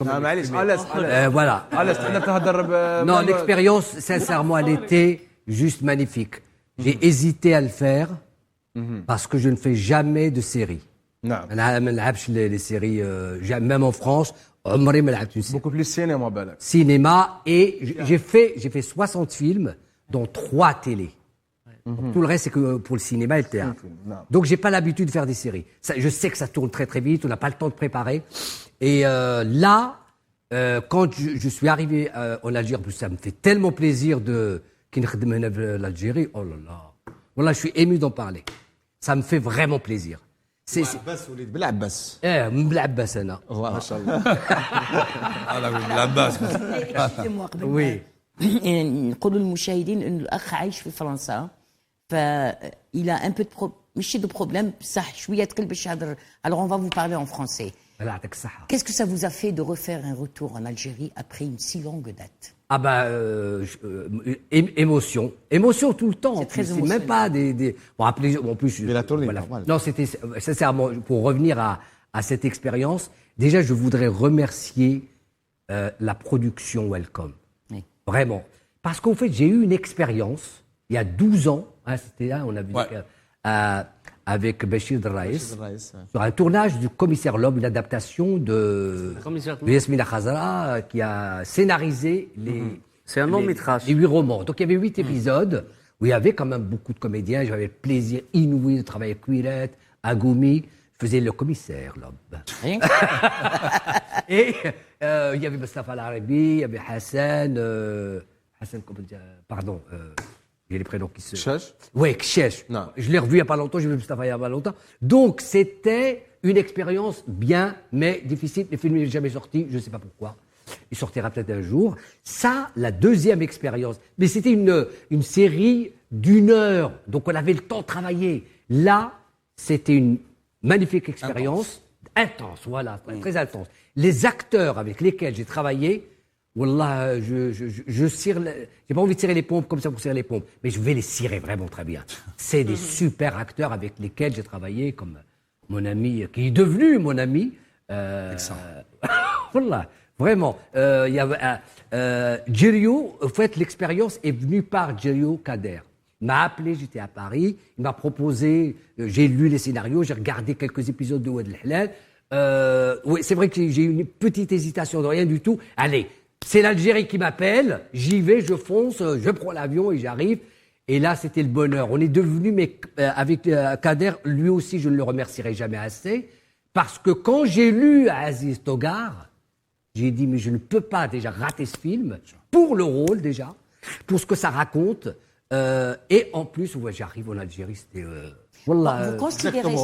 Voilà. Non, l'expérience, sincèrement, elle était juste magnifique. J'ai hésité à le faire parce que je ne fais jamais de séries. Les séries, même en France, beaucoup plus cinéma, بالك. Cinéma, et j'ai fait 60 films, dont 3 télés. Tout le reste, c'est que pour le cinéma et le théâtre. Donc, j'ai pas l'habitude de faire des séries. Je sais que ça tourne très très vite, on n'a pas le temps de préparer. Et là, quand je suis arrivé en Algérie, ça me fait tellement plaisir de l'Algérie. Oh là là. Voilà, je suis ému d'en parler. Ça me fait vraiment plaisir. عباس وليد بالعباس بالعباس انا ما شاء الله بالعباس وي نقولوا للمشاهدين انه الاخ عايش في فرنسا فإلى ان بو ماشي دو بروبليم بصح شويه تقل باش يهضر. Alors on va vous parler en français. يعطيك الصحة. Qu'est-ce que ça vous a fait de refaire un retour en Algérie après une si longue date? Ah bah émotion tout le temps. C'est même pas des bon après en plus Mais la tournée, voilà. normal. Non, c'était sincèrement pour revenir à cette expérience. Déjà, je voudrais remercier la production Welcome. Oui. Vraiment, parce qu'en fait, j'ai eu une expérience il y a 12 ans, hein, c'était là, on a vu avec Béchir Draïs, sur un tournage du Commissaire Lob, une adaptation de Yasmina Khazra, qui a scénarisé C'est un long métrage. les 8 romans. Donc il y avait 8 épisodes où il y avait quand même beaucoup de comédiens. J'avais le plaisir inouï de travailler avec Kouiret, Agoumi. Je faisais le Commissaire Lob. Rien Et il y avait Mustafa Al-Arabi, il y avait Hassan, pardon, il y a les prénoms qui se... Kchesh. Oui, Kchesh. Non. Je l'ai revu il n'y a pas longtemps, j'ai vu Mustafa il n'y a pas longtemps. Donc, c'était une expérience bien, mais difficile. Le film n'est jamais sorti, je ne sais pas pourquoi. Il sortira peut-être un jour. Ça, la deuxième expérience. Mais c'était une série d'1 heure, donc on avait le temps de travailler. Là, c'était une magnifique expérience. Intense, voilà, très intense. Les acteurs avec lesquels j'ai travaillé, Wallah, je cire, j'ai pas envie de cirer les pompes comme ça pour cirer les pompes, mais je vais les cirer vraiment très bien. C'est des super acteurs avec lesquels j'ai travaillé, comme mon ami, qui est devenu mon ami. Wallah, vraiment. Il y avait Djerio, en fait, l'expérience est venue par Djerio Kader. Il m'a appelé, j'étais à Paris, il m'a proposé, j'ai lu les scénarios, j'ai regardé quelques épisodes de Oued El Halal. Oui, c'est vrai que j'ai eu une petite hésitation de rien du tout. Allez, c'est l'Algérie qui m'appelle, j'y vais, je fonce, je prends l'avion et j'arrive. Et là, c'était le bonheur. On est devenus, mais avec Kader, lui aussi, je ne le remercierai jamais assez. Parce que quand j'ai lu Aziz Togar, j'ai dit, mais je ne peux pas déjà rater ce film, pour le rôle déjà, pour ce que ça raconte. Et en plus, ouais, j'arrive en Algérie, c'était... Vous considérez